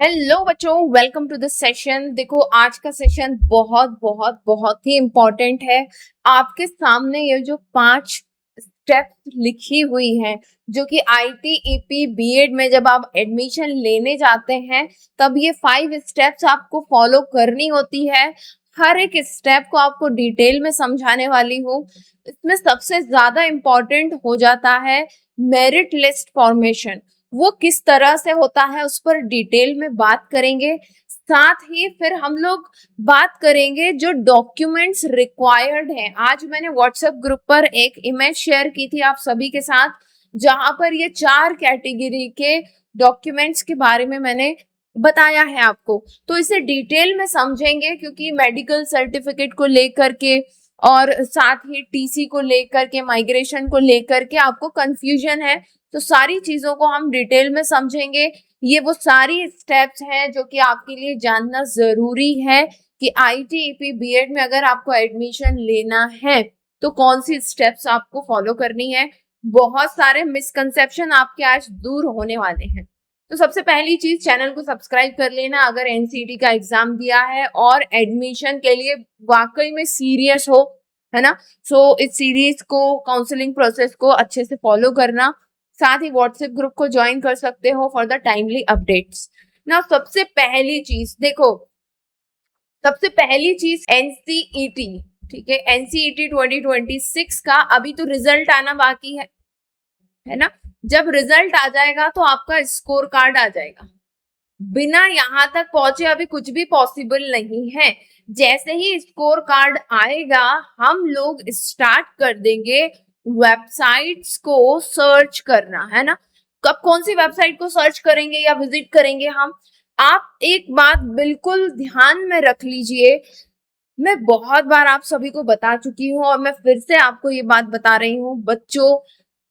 Hello बच्चों, welcome to the session. देखो, आज का सेशन बहुत बहुत बहुत ही इम्पोर्टेंट है। आपके सामने ये जो 5 स्टेप्स लिखी हुई हैं, जो कि ITEP बीएड में जब आप एडमिशन लेने जाते हैं तब ये 5 स्टेप्स आपको फॉलो करनी होती है। हर एक स्टेप को आपको डिटेल में समझाने वाली हूँ। इसमें सबसे ज्यादा इम्पोर्टेंट हो जाता है मेरिट लिस्ट फॉर्मेशन। वो किस तरह से होता है उस पर डिटेल में बात करेंगे। साथ ही फिर हम लोग बात करेंगे जो डॉक्यूमेंट्स रिक्वायर्ड हैं। आज मैंने व्हाट्सएप ग्रुप पर एक इमेज शेयर की थी आप सभी के साथ, जहां पर ये 4 कैटेगरी के डॉक्यूमेंट्स के बारे में मैंने बताया है आपको। तो इसे डिटेल में समझेंगे, क्योंकि मेडिकल सर्टिफिकेट को लेकर के और साथ ही टीसी को लेकर के, माइग्रेशन को लेकर के आपको कंफ्यूजन है। तो सारी चीजों को हम डिटेल में समझेंगे। ये वो सारी स्टेप्स हैं जो कि आपके लिए जानना जरूरी है कि ITEP बीएड में अगर आपको एडमिशन लेना है तो कौन सी स्टेप्स आपको फॉलो करनी है। बहुत सारे मिसकंसेप्शन आपके आज दूर होने वाले हैं। तो सबसे पहली चीज, चैनल को सब्सक्राइब कर लेना अगर एनसीटी का एग्जाम दिया है और एडमिशन के लिए वाकई में सीरियस हो, है ना। सो इस सीरीज को, काउंसलिंग प्रोसेस को अच्छे से फॉलो करना। साथ ही व्हाट्सएप ग्रुप को ज्वाइन कर सकते हो फॉर द टाइमली अपडेट्स। ना सबसे पहली चीज देखो, सबसे पहली चीज एनसीईटी, ठीक है। एनसीईटी 2026 का अभी तो रिजल्ट आना बाकी है ना। जब रिजल्ट आ जाएगा तो आपका स्कोर कार्ड आ जाएगा। बिना यहां तक पहुंचे अभी कुछ भी पॉसिबल नहीं है। जैसे ही स्कोर कार्ड आएगा हम लोग स्टार्ट कर देंगे वेबसाइट्स को सर्च करना, है ना। कब कौन सी वेबसाइट को सर्च करेंगे या विजिट करेंगे हम, आप एक बात बिल्कुल ध्यान में रख लीजिए। मैं बहुत बार आप सभी को बता चुकी हूँ और मैं फिर से आपको ये बात बता रही हूँ बच्चों,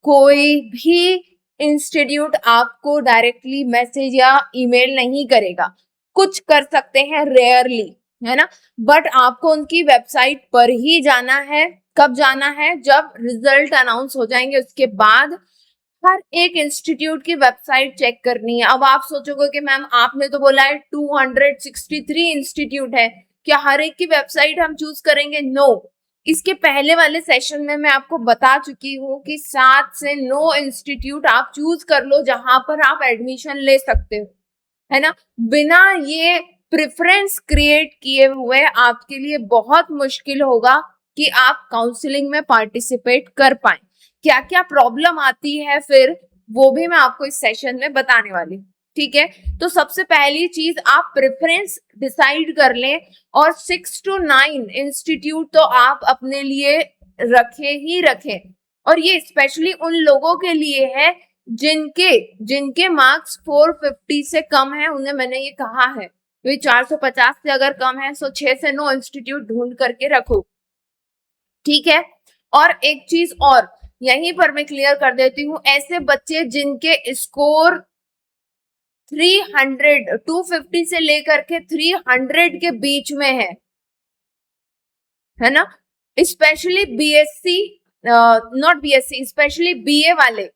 कोई भी इंस्टीट्यूट आपको डायरेक्टली मैसेज या ईमेल नहीं करेगा। कुछ कर सकते हैं रेयरली, है ना, बट आपको उनकी वेबसाइट पर ही जाना है। कब जाना है? जब रिजल्ट अनाउंस हो जाएंगे उसके बाद हर एक इंस्टीट्यूट की वेबसाइट चेक करनी है। अब आप सोचोगे कि मैम आपने तो बोला है 263 इंस्टीट्यूट है, क्या हर एक की वेबसाइट हम चूज करेंगे? नो। इसके पहले वाले सेशन में मैं आपको बता चुकी हूँ कि 7 से 9 इंस्टीट्यूट आप चूज कर लो जहां पर आप एडमिशन ले सकते हो, है ना। बिना ये प्रेफरेंस क्रिएट किए हुए आपके लिए बहुत मुश्किल होगा कि आप काउंसलिंग में पार्टिसिपेट कर पाए। क्या क्या प्रॉब्लम आती है फिर वो भी मैं आपको इस सेशन में बताने वाली हूँ, ठीक है। तो सबसे पहली चीज, आप प्रेफरेंस डिसाइड कर लें और 6 to 9 इंस्टीट्यूट तो आप अपने लिए रखे ही रखें। और ये स्पेशली उन लोगों के लिए है जिनके जिनके मार्क्स 450 से कम है, उन्हें मैंने ये कहा है तो 450 से अगर कम है तो 6 से 9 इंस्टीट्यूट ढूंढ करके रखो, ठीक है। और एक चीज और यहीं पर मैं क्लियर कर देती हूँ, ऐसे बच्चे जिनके स्कोर 300 250 से लेकर के 300 के बीच में है ना, specially BSc, not BSc, specially BA वाले,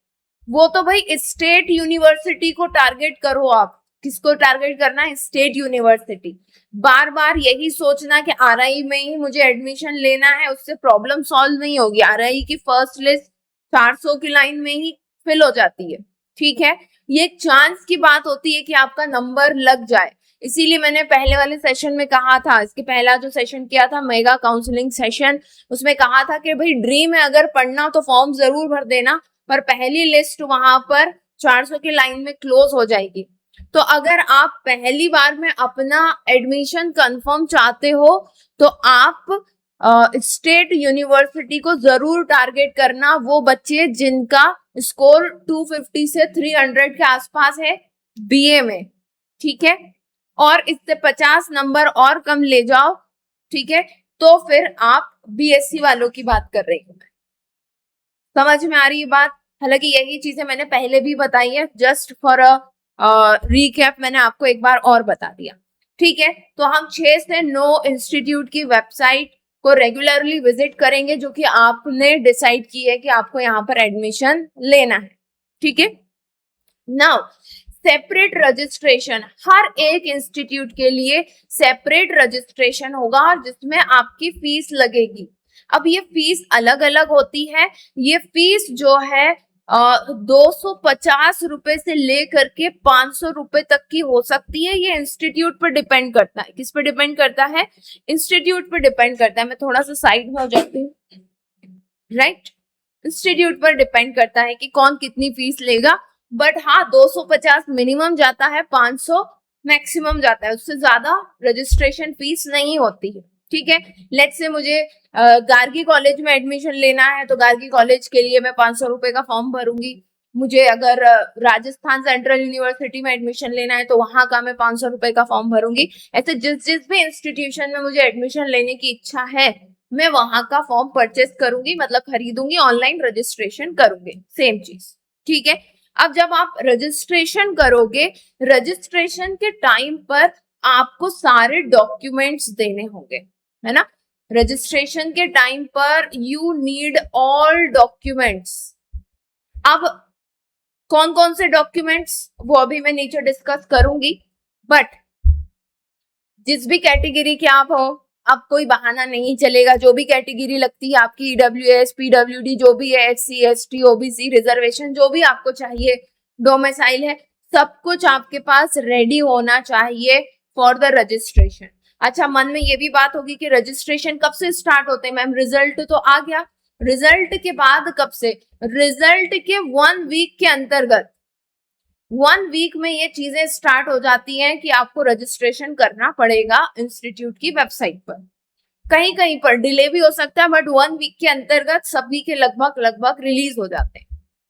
वो तो भाई स्टेट यूनिवर्सिटी को टारगेट करो। आप किसको टारगेट करना है? State university. बार बार यही सोचना कि आरआई में ही मुझे एडमिशन लेना है, उससे प्रॉब्लम सॉल्व नहीं होगी। आरआई की फर्स्ट लिस्ट 400 की लाइन में ही फिल हो जाती है, ठीक है। ये एक चांस की बात होती है कि आपका नंबर लग जाए। इसीलिए मैंने पहले वाले सेशन में कहा था, इसके पहला जो सेशन किया था मेगा काउंसलिंग सेशन, उसमें कहा था कि भाई ड्रीम है अगर पढ़ना तो फॉर्म जरूर भर देना, पर पहली लिस्ट वहां पर 400 की लाइन में क्लोज हो जाएगी। तो अगर आप पहली बार में अपना एडमिशन कंफर्म चाहते हो तो आप स्टेट यूनिवर्सिटी को जरूर टारगेट करना। वो बच्चे जिनका स्कोर 250 से 300 के आसपास है बीए में, ठीक है, और इससे 50 नंबर और कम ले जाओ, ठीक है, तो फिर आप बीएससी वालों की बात कर रही हूं। समझ में आ रही है बात? हालांकि यही चीजें मैंने पहले भी बताई है, जस्ट फॉर अ रिकैप मैंने आपको एक बार और बता दिया, ठीक है। तो हम 6 से 9 इंस्टीट्यूट की वेबसाइट को रेगुलरली विजिट करेंगे जो कि आपने डिसाइड की है कि आपको यहाँ पर एडमिशन लेना है, ठीक है। नाउ सेपरेट रजिस्ट्रेशन, हर एक इंस्टीट्यूट के लिए सेपरेट रजिस्ट्रेशन होगा और जिसमें आपकी फीस लगेगी। अब ये फीस अलग अलग होती है। ये फीस जो है 250 रुपए से लेकर के 500 रुपए तक की हो सकती है। ये इंस्टीट्यूट पर डिपेंड करता है। किस पर डिपेंड करता है? इंस्टीट्यूट पर डिपेंड करता है। मैं थोड़ा सा साइड में हो जाती हूँ, राइट। इंस्टीट्यूट पर डिपेंड करता है कि कौन कितनी फीस लेगा, बट हाँ 250 मिनिमम जाता है, 500 मैक्सिमम जाता है, उससे ज्यादा रजिस्ट्रेशन फीस नहीं होती है। ठीक है, लेट्स से मुझे गार्गी कॉलेज में एडमिशन लेना है तो गार्गी कॉलेज के लिए मैं 500 रुपए का फॉर्म भरूंगी। मुझे अगर राजस्थान सेंट्रल यूनिवर्सिटी में एडमिशन लेना है तो वहां का मैं 500 रुपए का फॉर्म भरूंगी। ऐसे जिस जिस भी इंस्टीट्यूशन में मुझे एडमिशन लेने की इच्छा है मैं वहां का फॉर्म परचेस करूंगी, मतलब खरीदूंगी, ऑनलाइन रजिस्ट्रेशन करूंगी, सेम चीज। ठीक है, अब जब आप रजिस्ट्रेशन करोगे, रजिस्ट्रेशन के टाइम पर आपको सारे डॉक्यूमेंट्स देने होंगे, है ना। रजिस्ट्रेशन के टाइम पर यू नीड ऑल डॉक्यूमेंट्स। अब कौन कौन से डॉक्यूमेंट्स वो अभी मैं नीचे डिस्कस करूंगी, बट जिस भी कैटेगरी के आप हो, अब कोई बहाना नहीं चलेगा। जो भी कैटेगरी लगती है आपकी, ईडब्ल्यूएस, पीडब्ल्यूडी, जो भी है, एससी, एसटी, ओबीसी, रिजर्वेशन, जो भी आपको चाहिए, डोमिसाइल है, सब कुछ आपके पास रेडी होना चाहिए फॉर द रजिस्ट्रेशन। अच्छा, मन में ये भी बात होगी कि रजिस्ट्रेशन कब से स्टार्ट होते हैं मैम? रिजल्ट तो आ गया, रिजल्ट के बाद कब से? रिजल्ट के 1 वीक के अंतर्गत, 1 वीक में ये चीजें स्टार्ट हो जाती हैं कि आपको रजिस्ट्रेशन करना पड़ेगा इंस्टीट्यूट की वेबसाइट पर। कहीं कहीं पर डिले भी हो सकता है, बट 1 वीक के अंतर्गत सभी के लगभग लगभग रिलीज हो जाते हैं,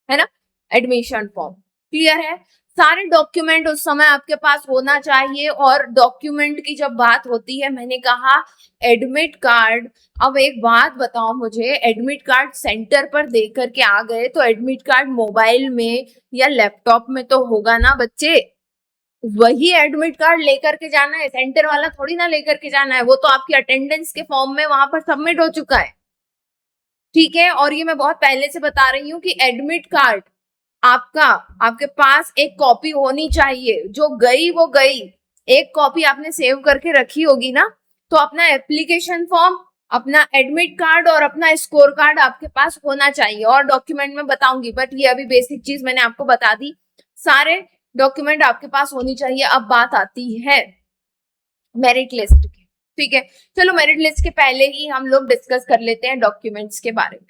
है ना, एडमिशन फॉर्म। क्लियर है? सारे डॉक्यूमेंट उस समय आपके पास होना चाहिए। और डॉक्यूमेंट की जब बात होती है, मैंने कहा एडमिट कार्ड। अब एक बात बताओ मुझे, एडमिट कार्ड सेंटर पर दे करके आ गए तो एडमिट कार्ड मोबाइल में या लैपटॉप में तो होगा ना बच्चे, वही एडमिट कार्ड लेकर के जाना है, सेंटर वाला थोड़ी ना लेकर के जाना है। वो तो आपकी अटेंडेंस के फॉर्म में वहां पर सबमिट हो चुका है। ठीक है, और ये मैं बहुत पहले से बता रही हूँ कि एडमिट कार्ड आपका, आपके पास एक कॉपी होनी चाहिए। जो गई वो गई, एक कॉपी आपने सेव करके रखी होगी ना। तो अपना एप्लीकेशन फॉर्म, अपना एडमिट कार्ड और अपना स्कोर कार्ड आपके पास होना चाहिए। और डॉक्यूमेंट में बताऊंगी, बट ये अभी बेसिक चीज मैंने आपको बता दी। सारे डॉक्यूमेंट आपके पास होनी चाहिए। अब बात आती है मेरिट लिस्ट की। ठीक है, चलो मेरिट लिस्ट के पहले ही हम लोग डिस्कस कर लेते हैं डॉक्यूमेंट्स के बारे में।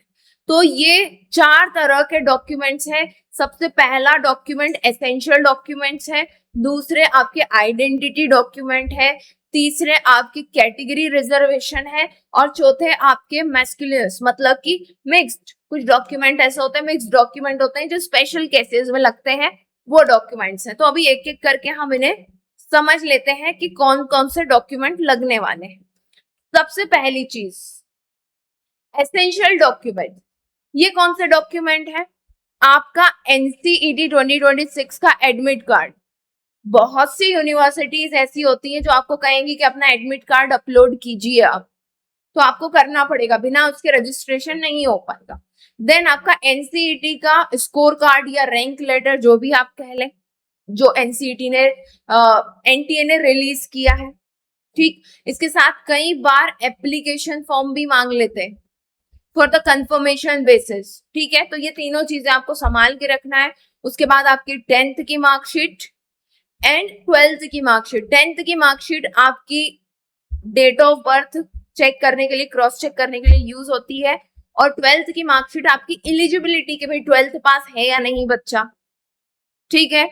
तो ये 4 तरह के डॉक्यूमेंट्स हैं। सबसे पहला डॉक्यूमेंट एसेंशियल डॉक्यूमेंट्स है, दूसरे आपके आइडेंटिटी डॉक्यूमेंट है, तीसरे आपकी कैटेगरी रिजर्वेशन है, और चौथे आपके मैस्कुलिनस मतलब कि मिक्स्ड। कुछ डॉक्यूमेंट ऐसे होते हैं, मिक्स्ड डॉक्यूमेंट होते हैं जो स्पेशल केसेस में लगते हैं, वो डॉक्यूमेंट्स हैं। तो अभी एक एक करके हम इन्हें समझ लेते हैं कि कौन कौन से डॉक्यूमेंट लगने वाले हैं। सबसे पहली चीज एसेंशियल डॉक्यूमेंट। ये कौन से डॉक्यूमेंट है? आपका एनसीईटी 2026 का एडमिट कार्ड। बहुत सी यूनिवर्सिटीज ऐसी होती हैं जो आपको कहेंगी कि अपना एडमिट कार्ड अपलोड कीजिए आप, तो आपको करना पड़ेगा, बिना उसके रजिस्ट्रेशन नहीं हो पाएगा। देन आपका एनसीईटी का स्कोर कार्ड या रैंक लेटर, जो भी आप कह लें, जो एनसीईटी ने एनटीए ने रिलीज किया है। ठीक, इसके साथ कई बार एप्लीकेशन फॉर्म भी मांग लेते हैं फॉर द कंफर्मेशन बेसिस। ठीक है, तो ये तीनों चीजें आपको संभाल के रखना है। उसके बाद आपकी 10th की मार्कशीट एंड 12th की मार्कशीट। 10th की मार्कशीट आपकी डेट ऑफ बर्थ चेक करने के लिए, क्रॉस चेक करने के लिए यूज होती है, और 12th की मार्कशीट आपकी एलिजिबिलिटी के, भाई 12th पास है या नहीं बच्चा। ठीक है,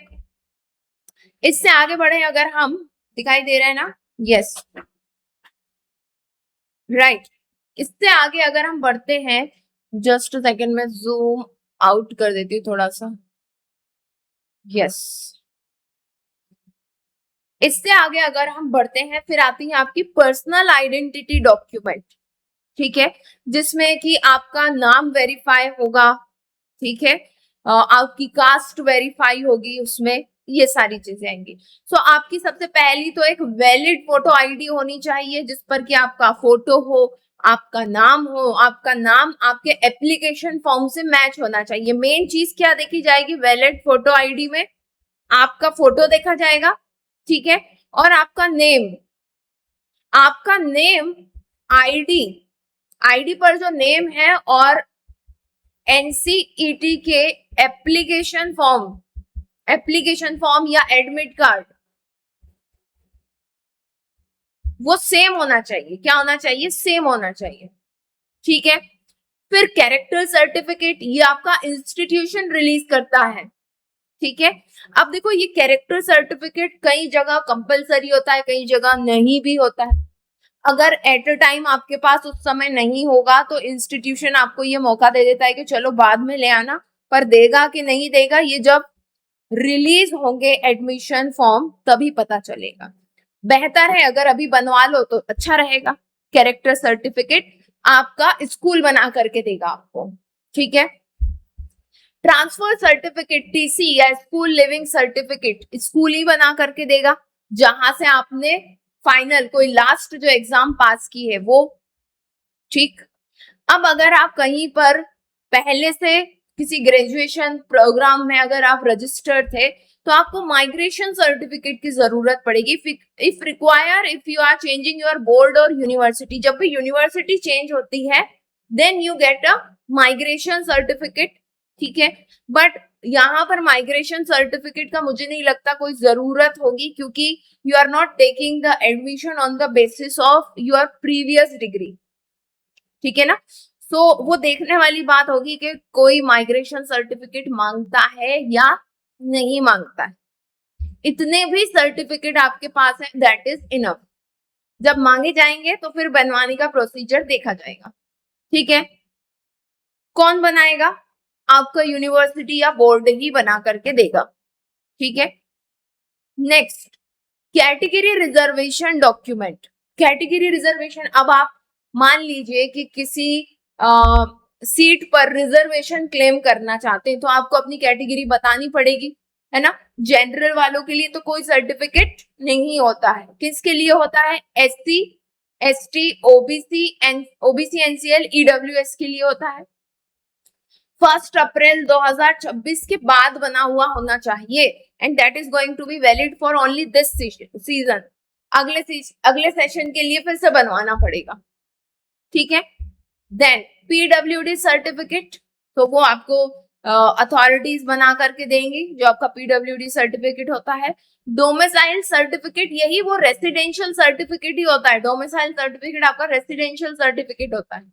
इससे आगे बढ़े अगर हम, दिखाई दे रहा है ना? Yes, right. इससे आगे अगर हम बढ़ते हैं, जस्ट सेकंड में जूम आउट कर देती हूँ थोड़ा सा। यस, इससे आगे अगर हम बढ़ते हैं, फिर आती है आपकी पर्सनल आइडेंटिटी डॉक्यूमेंट। ठीक है, जिसमें कि आपका नाम वेरीफाई होगा, ठीक है, आपकी कास्ट वेरीफाई होगी उसमें, ये सारी चीजें आएंगी। सो आपकी सबसे पहली तो एक वैलिड फोटो आईडी होनी चाहिए, जिस पर कि आपका फोटो हो, आपका नाम हो, आपका नाम आपके एप्लीकेशन फॉर्म से मैच होना चाहिए। मेन चीज क्या देखी जाएगी वैलिड फोटो आईडी में? आपका फोटो देखा जाएगा, ठीक है, और आपका नेम, आईडी, आईडी पर जो नेम है, और एनसीईटी के एप्लीकेशन फॉर्म या एडमिट कार्ड, वो सेम होना चाहिए। क्या होना चाहिए? सेम होना चाहिए, ठीक है। फिर कैरेक्टर सर्टिफिकेट, ये आपका इंस्टीट्यूशन रिलीज करता है, ठीक है। अब देखो, ये कैरेक्टर सर्टिफिकेट कई जगह कंपलसरी होता है, कई जगह नहीं भी होता है। अगर एट अ टाइम आपके पास उस समय नहीं होगा तो इंस्टीट्यूशन आपको ये मौका दे देता है कि चलो बाद में ले आना, पर देगा कि नहीं देगा ये जब रिलीज होंगे एडमिशन फॉर्म तभी पता चलेगा। बेहतर है अगर अभी बनवा लो तो अच्छा रहेगा। कैरेक्टर सर्टिफिकेट आपका स्कूल बना करके देगा आपको, ठीक है। ट्रांसफर सर्टिफिकेट, टीसी या स्कूल लिविंग सर्टिफिकेट स्कूल ही बना करके देगा, जहां से आपने फाइनल कोई लास्ट जो एग्जाम पास की है वो, ठीक। अब अगर आप कहीं पर पहले से किसी ग्रेजुएशन प्रोग्राम में अगर आप रजिस्टर्ड थे तो आपको माइग्रेशन सर्टिफिकेट की जरूरत पड़ेगी। If require, if you are changing your board और यूनिवर्सिटी, जब भी यूनिवर्सिटी चेंज होती है then you get a migration certificate, ठीक है। बट यहाँ पर माइग्रेशन सर्टिफिकेट का मुझे नहीं लगता कोई जरूरत होगी, क्योंकि you are not taking the admission on the basis of your previous degree, ठीक है ना। सो वो देखने वाली बात होगी कि कोई माइग्रेशन सर्टिफिकेट मांगता है या नहीं मांगता है। इतने भी सर्टिफिकेट आपके पास है, दैट इज इनफ। जब मांगे जाएंगे तो फिर बनवाने का प्रोसीजर देखा जाएगा, ठीक है। कौन बनाएगा? आपका यूनिवर्सिटी या बोर्ड ही बना करके देगा, ठीक है। Next, category reservation document. Category reservation, अब आप मान लीजिए कि किसी सीट पर रिजर्वेशन क्लेम करना चाहते हैं तो आपको अपनी कैटेगरी बतानी पड़ेगी, है ना। जनरल वालों के लिए तो कोई सर्टिफिकेट नहीं होता है, किसके लिए होता है? SC, ST, OBC NCL, EWS के लिए होता है। 1 अप्रैल 2026 के बाद बना हुआ होना चाहिए, and that is going to be valid for only this season. अगले सेशन के लिए फिर से बनवाना पड़ेगा, ठीक है। देन पीडब्ल्यूडी सर्टिफिकेट, तो वो आपको अथॉरिटीज बना करके देंगी, जो आपका पीडब्ल्यूडी सर्टिफिकेट होता है। डोमिसाइल सर्टिफिकेट, यही वो रेसिडेंशियल सर्टिफिकेट ही होता है। डोमिसाइल सर्टिफिकेट आपका रेसिडेंशियल सर्टिफिकेट होता है,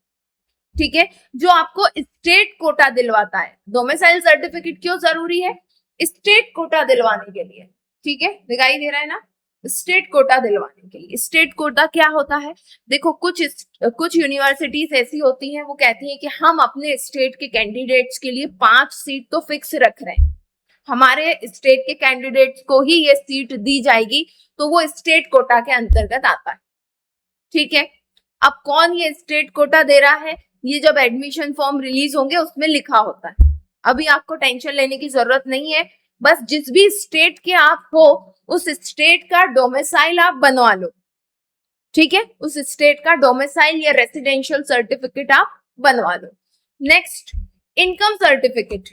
ठीक है, जो आपको स्टेट कोटा दिलवाता है। डोमिसाइल सर्टिफिकेट क्यों जरूरी है? स्टेट कोटा दिलवाने के लिए, ठीक है, दिखाई दे रहा है ना, स्टेट कोटा दिलवाने के लिए। स्टेट कोटा क्या होता है? देखो, कुछ यूनिवर्सिटीज ऐसी होती हैं, वो कहती हैं कि हम अपने स्टेट के कैंडिडेट्स के लिए 5 सीट तो फिक्स रख रहे हैं, हमारे स्टेट के कैंडिडेट्स को ही ये सीट दी जाएगी, तो वो स्टेट कोटा के अंतर्गत आता है, ठीक है। अब कौन ये स्टेट कोटा दे रहा है? ये जब एडमिशन फॉर्म रिलीज होंगे उसमें लिखा होता है। अभी आपको टेंशन लेने की जरूरत नहीं है, बस जिस भी स्टेट के आप हो उस स्टेट का डोमिसाइल आप बनवा लो, ठीक है, उस स्टेट का डोमिसाइल या रेसिडेंशियल सर्टिफिकेट आप बनवा लो। Next, income certificate.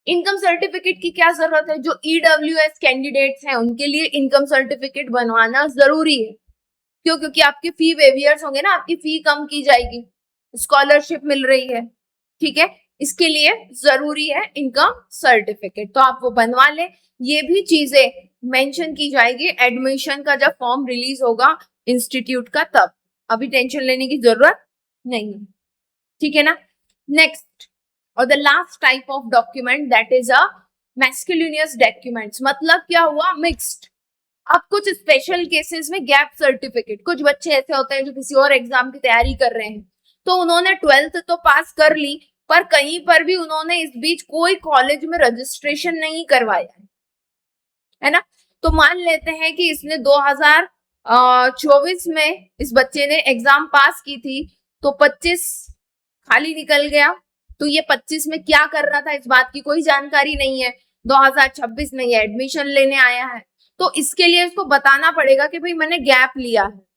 Income certificate की क्या जरूरत है? जो ईडब्ल्यूएस कैंडिडेट्स हैं उनके लिए इनकम सर्टिफिकेट बनवाना जरूरी है। क्यों? क्योंकि आपके फी वेवियर्स होंगे ना, आपकी फी कम की जाएगी, स्कॉलरशिप मिल रही है, ठीक है, इसके लिए जरूरी है इनकम सर्टिफिकेट, तो आप वो बनवा ले। ये भी चीजें मेंशन की जाएगी एडमिशन का जब फॉर्म रिलीज होगा इंस्टीट्यूट का, तब। अभी टेंशन लेने की जरूरत नहीं, ठीक है ना। नेक्स्ट और the last type of document, that is a miscellaneous documents. मतलब क्या हुआ? मिक्स्ड। अब कुछ स्पेशल केसेस में गैप सर्टिफिकेट, कुछ बच्चे ऐसे होते हैं जो किसी और एग्जाम की तैयारी कर रहे हैं, तो उन्होंने 12th तो पास कर ली, पर कहीं पर भी उन्होंने इस बीच कोई कॉलेज में रजिस्ट्रेशन नहीं करवाया है ना। तो मान लेते हैं कि इसने 2024 में इस बच्चे ने एग्जाम पास की थी, तो 25 खाली निकल गया, तो ये 25 में क्या कर रहा था इस बात की कोई जानकारी नहीं है। 2026 में ये एडमिशन लेने आया है, तो इसके लिए इसको बताना पड़ेगा कि भाई मैंने गैप लिया है।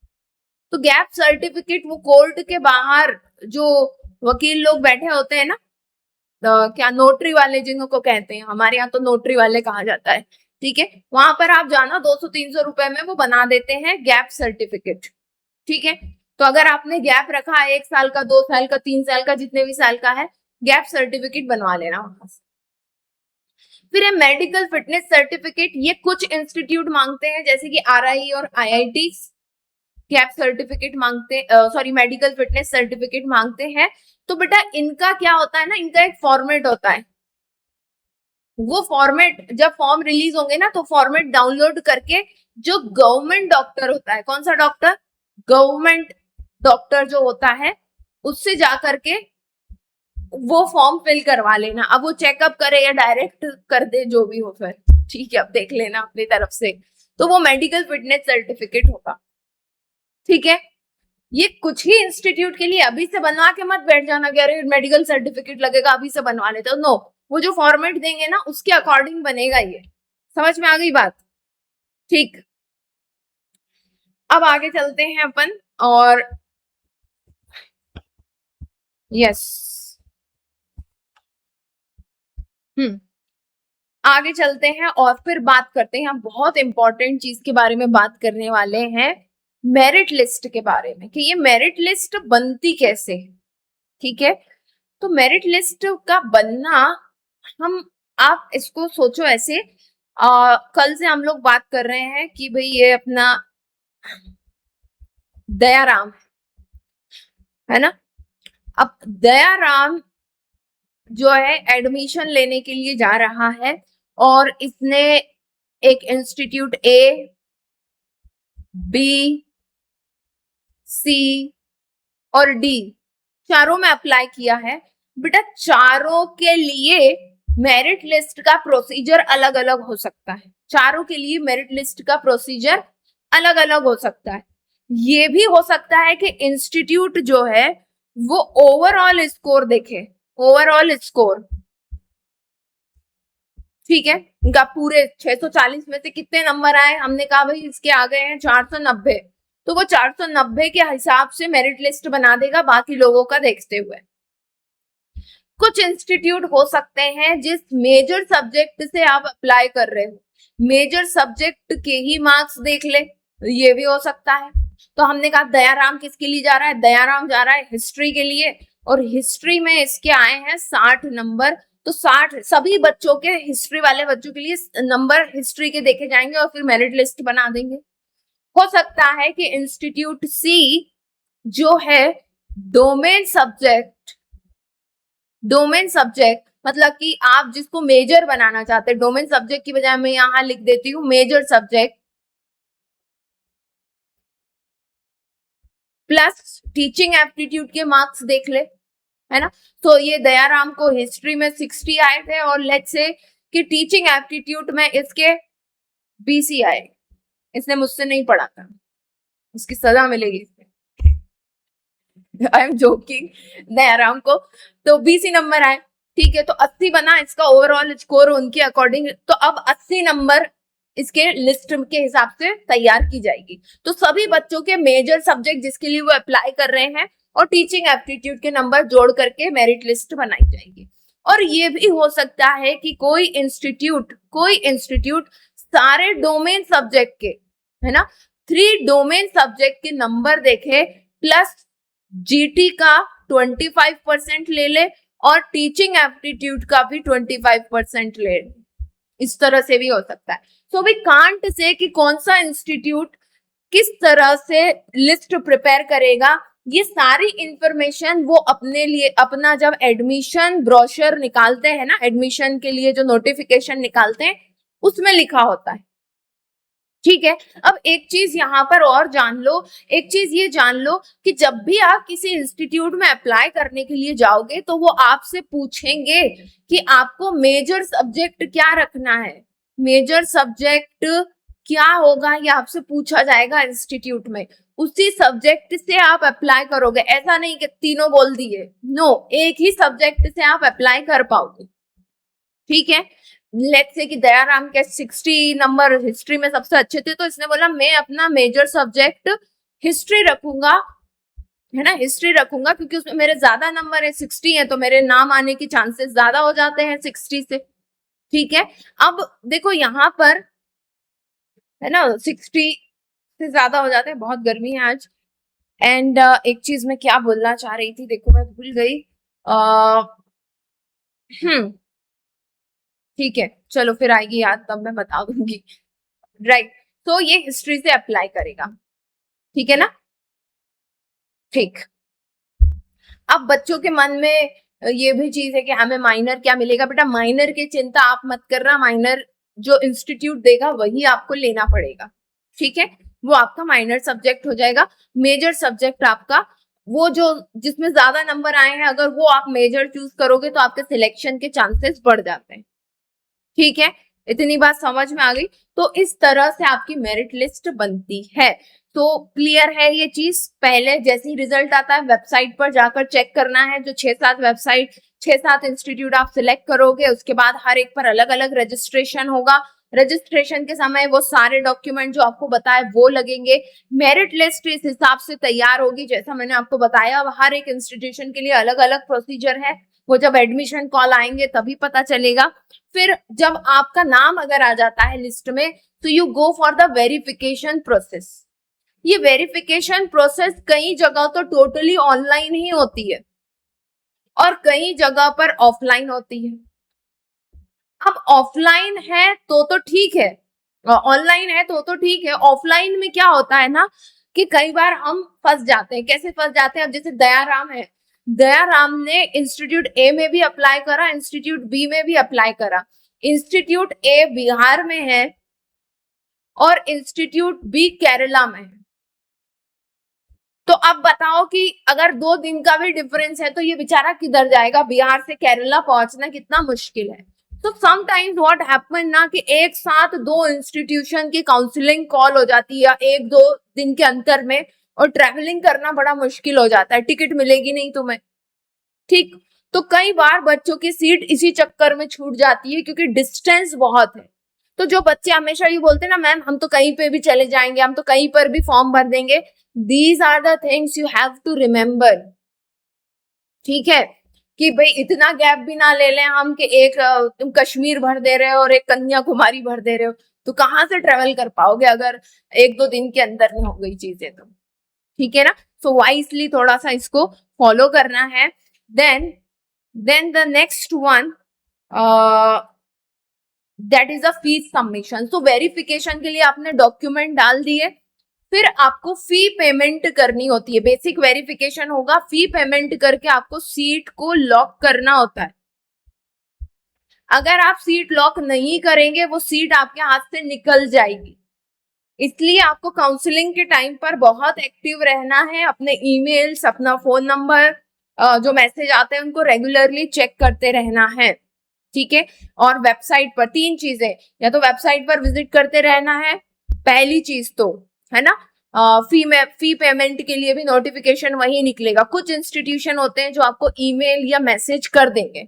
तो गैप सर्टिफिकेट वो कोर्ट के बाहर जो वकील लोग बैठे होते हैं ना, क्या नोटरी वाले जिनको कहते हैं, हमारे यहाँ तो नोटरी वाले कहा जाता है, ठीक है, वहां पर आप जाना 200-300 रुपए में वो बना देते हैं गैप सर्टिफिकेट, ठीक है। तो अगर आपने गैप रखा है 1 साल का, 2 साल का, 3 साल का, जितने भी साल का है, गैप सर्टिफिकेट बनवा लेना वहां से। फिर है मेडिकल फिटनेस सर्टिफिकेट, ये कुछ इंस्टीट्यूट मांगते हैं जैसे कि RI और IIT गैप सर्टिफिकेट मांगते, सॉरी मेडिकल फिटनेस सर्टिफिकेट मांगते हैं। तो बेटा इनका क्या होता है ना, इनका एक फॉर्मेट होता है, वो फॉर्मेट जब फॉर्म रिलीज होंगे ना, तो फॉर्मेट डाउनलोड करके जो गवर्नमेंट डॉक्टर होता है, कौन सा डॉक्टर, गवर्नमेंट डॉक्टर जो होता है, उससे जा करके वो फॉर्म फिल करवा लेना। अब वो चेकअप करे या डायरेक्ट कर दे, जो भी हो, फिर ठीक है, अब देख लेना अपनी तरफ से। तो वो मेडिकल फिटनेस सर्टिफिकेट होगा, ठीक है। ये कुछ ही इंस्टीट्यूट के लिए अभी से बनवा के मत बैठ जाना कि अरे मेडिकल सर्टिफिकेट लगेगा अभी से बनवा लेते हो, नो, वो जो फॉर्मेट देंगे ना उसके अकॉर्डिंग बनेगा ये। समझ में आ गई बात, ठीक। अब आगे चलते हैं अपन, और यस, आगे चलते हैं और फिर बात करते हैं, हम बहुत इंपॉर्टेंट चीज के बारे में बात करने वाले हैं, मेरिट लिस्ट के बारे में, कि ये मेरिट लिस्ट बनती कैसे, ठीक है। तो मेरिट लिस्ट का बनना, हम, आप इसको सोचो ऐसे, कल से हम लोग बात कर रहे हैं कि भाई ये अपना दयाराम है ना, अब दयाराम जो है एडमिशन लेने के लिए जा रहा है, और इसने एक इंस्टीट्यूट A, B, C और D चारों में अप्लाई किया है। बेटा चारों के लिए मेरिट लिस्ट का प्रोसीजर अलग अलग हो सकता है, चारों के लिए मेरिट लिस्ट का प्रोसीजर अलग अलग हो सकता है। ये भी हो सकता है कि इंस्टीट्यूट जो है वो ओवरऑल स्कोर देखे, ओवरऑल स्कोर, ठीक है, इनका पूरे 640 में से कितने नंबर आए, हमने कहा भाई इसके आ गए हैं 490, तो वो 490 के हिसाब से मेरिट लिस्ट बना देगा बाकी लोगों का देखते हुए। कुछ इंस्टीट्यूट हो सकते हैं जिस मेजर सब्जेक्ट से आप अप्लाई कर रहे हो, मेजर सब्जेक्ट के ही मार्क्स देख ले, ये भी हो सकता है। तो हमने कहा दयाराम किसके लिए जा रहा है, दयाराम जा रहा है हिस्ट्री के लिए, और हिस्ट्री में इसके आए हैं 60 नंबर, तो 60 सभी बच्चों के, हिस्ट्री वाले बच्चों के लिए नंबर हिस्ट्री के देखे जाएंगे और फिर मेरिट लिस्ट बना देंगे। हो सकता है कि इंस्टीट्यूट C जो है डोमेन सब्जेक्ट, डोमेन सब्जेक्ट मतलब कि आप जिसको मेजर बनाना चाहते हैं, डोमेन सब्जेक्ट की बजाय मैं यहां लिख देती हूँ major subject plus teaching aptitude के मार्क्स देख ले, है ना। तो ये दयाराम को हिस्ट्री में 60 आए थे, और लेट्स से कि टीचिंग एप्टीट्यूड में इसके 20 आए, इसने मुझसे नहीं पढ़ा था, उसकी सजा मिलेगी इसमें, आई एम जोकिंग, दयाराम को तो 20 नंबर आए, ठीक है, तो 80 बना इसका ओवरऑल स्कोर उनके अकॉर्डिंग, तो अब 80 नंबर इसके लिस्ट के हिसाब से तैयार की जाएगी। तो सभी बच्चों के मेजर सब्जेक्ट जिसके लिए वो अप्लाई कर रहे हैं और टीचिंग एप्टीट्यूड के नंबर जोड़ करके मेरिट लिस्ट बनाई जाएगी। और ये भी हो सकता है कि कोई इंस्टीट्यूट सारे डोमेन सब्जेक्ट के, है ना, 3 डोमेन सब्जेक्ट के नंबर देखे, प्लस GT का 25% ले ले और टीचिंग एप्टीट्यूड का भी 25% ले, इस तरह से भी हो सकता है। सो वी कांट से कि कौन सा इंस्टीट्यूट किस तरह से लिस्ट प्रिपेयर करेगा, ये सारी इंफॉर्मेशन वो अपने लिए, अपना जब एडमिशन ब्रोशर निकालते हैं ना, एडमिशन के लिए जो नोटिफिकेशन निकालते हैं उसमें लिखा होता है, ठीक है। अब एक चीज यहाँ पर और जान लो, एक चीज ये जान लो कि जब भी आप किसी इंस्टीट्यूट में अप्लाई करने के लिए जाओगे तो वो आपसे पूछेंगे कि आपको मेजर सब्जेक्ट क्या रखना है, मेजर सब्जेक्ट क्या होगा, ये आपसे पूछा जाएगा इंस्टीट्यूट में, उसी सब्जेक्ट से आप अप्लाई करोगे। ऐसा नहीं कि तीनों बोल दिए, नो, एक ही सब्जेक्ट से आप अप्लाई कर पाओगे, ठीक है। लेट्स से कि दयाराम के 60 नंबर हिस्ट्री में सबसे अच्छे थे, तो इसने बोला मैं अपना मेजर सब्जेक्ट हिस्ट्री रखूंगा, है ना, हिस्ट्री रखूंगा क्योंकि उसमें मेरे ज्यादा नंबर है, 60 है, तो मेरे नाम आने के चांसेस ज्यादा हो जाते हैं 60 से। ठीक है, अब देखो यहाँ पर है ना 60 से ज्यादा हो जाते हैं, बहुत गर्मी है आज। एंड एक चीज मैं क्या बोलना चाह रही थी, देखो मैं भूल गई। हम्म ठीक है, चलो फिर आएगी याद तब मैं बता दूंगी। राइट, तो ये हिस्ट्री से अप्लाई करेगा, ठीक है ना। ठीक, अब बच्चों के मन में ये भी चीज है कि हमें माइनर क्या मिलेगा। बेटा माइनर की चिंता आप मत करना, माइनर जो इंस्टीट्यूट देगा वही आपको लेना पड़ेगा, ठीक है, वो आपका माइनर सब्जेक्ट हो जाएगा। मेजर सब्जेक्ट आपका वो जो जिसमें ज्यादा नंबर आए हैं, अगर वो आप मेजर चूज करोगे तो आपके सिलेक्शन के चांसेस बढ़ जाते हैं, ठीक है। इतनी बात समझ में आ गई। तो इस तरह से आपकी मेरिट लिस्ट बनती है। तो क्लियर है ये चीज। पहले जैसे ही रिजल्ट आता है वेबसाइट पर जाकर चेक करना है, जो 6-7 वेबसाइट 6-7 इंस्टीट्यूट आप सिलेक्ट करोगे, उसके बाद हर एक पर अलग अलग रजिस्ट्रेशन होगा। रजिस्ट्रेशन के समय वो सारे डॉक्यूमेंट जो आपको बताए वो लगेंगे। मेरिट लिस्ट इस हिसाब से तैयार होगी, जैसा मैंने आपको बताया हर एक इंस्टीट्यूशन के लिए अलग अलग प्रोसीजर है, वो जब एडमिशन कॉल आएंगे तभी पता चलेगा। फिर जब आपका नाम अगर आ जाता है लिस्ट में, तो you go for the verification process. ये वेरिफिकेशन प्रोसेस कई जगह तो टोटली ऑनलाइन ही होती है और कई जगह पर ऑफलाइन होती है। अब ऑफलाइन है तो ठीक है, ऑनलाइन है तो ठीक है। ऑफलाइन में क्या होता है ना कि कई बार हम फंस जाते हैं। कैसे फंस जाते हैं, अब जैसे दयाराम है, दयाराम ने इंस्टीट्यूट ए में भी अप्लाई करा, इंस्टीट्यूट बी में भी अप्लाई करा। इंस्टीट्यूट ए बिहार में है और इंस्टीट्यूट बी केरला में है। तो अब बताओ कि अगर 2 दिन का भी डिफरेंस है तो ये बेचारा किधर जाएगा, बिहार से केरला पहुंचना कितना मुश्किल है। तो समटाइम्स व्हाट हैपन ना कि एक साथ 2 इंस्टीट्यूशन की काउंसलिंग कॉल हो जाती है 1-2 दिन के अंतर में, और ट्रैवलिंग करना बड़ा मुश्किल हो जाता है, टिकट मिलेगी नहीं तुम्हें, ठीक। तो कई बार बच्चों की सीट इसी चक्कर में छूट जाती है क्योंकि डिस्टेंस बहुत है। तो जो बच्चे हमेशा ये बोलते हैं ना मैम हम तो कहीं पे भी चले जाएंगे, हम तो कहीं पर भी फॉर्म भर देंगे, these are the things you have to remember, ठीक है, कि भाई इतना गैप भी ना ले लें हम कि एक तुम कश्मीर भर दे रहे हो और एक कन्याकुमारी भर दे रहे हो, तो कहाँ से ट्रेवल कर पाओगे अगर 1-2 दिन के अंदर में हो गई चीजें तो, ठीक है ना। सो वाइसली थोड़ा सा इसको फॉलो करना है। Then the next one that is a fees submission. So verification के लिए आपने डॉक्यूमेंट डाल दिए, फिर आपको फी पेमेंट करनी होती है। बेसिक वेरिफिकेशन होगा, फी पेमेंट करके आपको सीट को लॉक करना होता है। अगर आप सीट लॉक नहीं करेंगे वो सीट आपके हाथ से निकल जाएगी। इसलिए आपको काउंसलिंग के टाइम पर बहुत एक्टिव रहना है, अपने ईमेल्स, अपना फोन नंबर, जो मैसेज आते हैं उनको रेगुलरली चेक करते रहना है, ठीक है। और वेबसाइट पर 3 चीजें, या तो वेबसाइट पर विजिट करते रहना है, पहली चीज तो है ना, फी पेमेंट के लिए भी नोटिफिकेशन वही निकलेगा। कुछ इंस्टीट्यूशन होते हैं जो आपको ईमेल या मैसेज कर देंगे,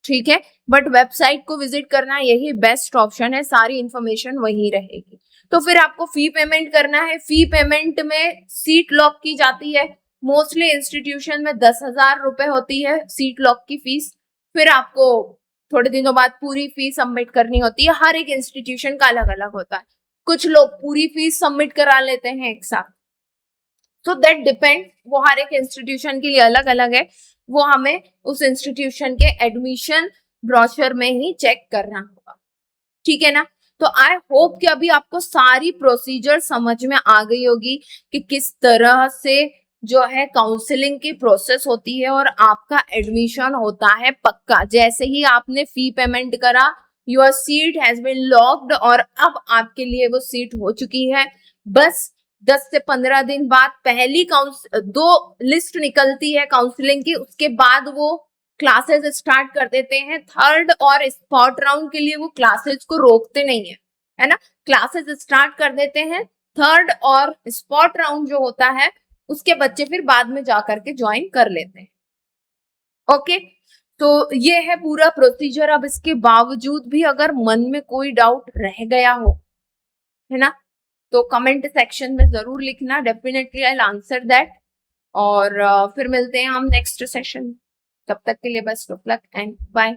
ठीक है, बट वेबसाइट को विजिट करना यही बेस्ट ऑप्शन है, सारी इंफॉर्मेशन वही रहेगी। तो फिर आपको फी पेमेंट करना है। फी पेमेंट में सीट लॉक की जाती है, मोस्टली इंस्टीट्यूशन में 10,000 रुपए होती है सीट लॉक की फीस। फिर आपको थोड़े दिनों बाद पूरी फीस सबमिट करनी होती है, हर एक इंस्टीट्यूशन का अलग अलग होता है। कुछ लोग पूरी फीस सबमिट करा लेते हैं एक साथ, तो दैट डिपेंड, वो हर एक इंस्टीट्यूशन के लिए अलग अलग है, वो हमें उस इंस्टीट्यूशन के एडमिशन ब्रोशर में ही चेक करना होगा, ठीक है ना। तो आई होप कि अभी आपको सारी प्रोसीजर समझ में आ गई होगी कि किस तरह से जो है काउंसलिंग की प्रोसेस होती है और आपका एडमिशन होता है पक्का। जैसे ही आपने फी पेमेंट करा, your seat has been locked और अब आपके लिए वो सीट हो चुकी है। बस 10 से 15 दिन बाद पहली 2 लिस्ट निकलती है काउंसलिंग की, उसके बाद वो क्लासेस स्टार्ट कर देते हैं। थर्ड और स्पॉट राउंड के लिए वो क्लासेस को रोकते नहीं है ना, क्लासेस स्टार्ट कर देते हैं। थर्ड और स्पॉट राउंड जो होता है उसके बच्चे फिर बाद में जाकर के ज्वाइन कर लेते हैं, ओके। तो ये है पूरा प्रोसीजर। अब इसके बावजूद भी अगर मन में कोई डाउट रह गया हो, है ना, तो कमेंट सेक्शन में जरूर लिखना, definitely I will answer that. और फिर मिलते हैं हम नेक्स्ट सेशन। तब तक के लिए best of luck and bye.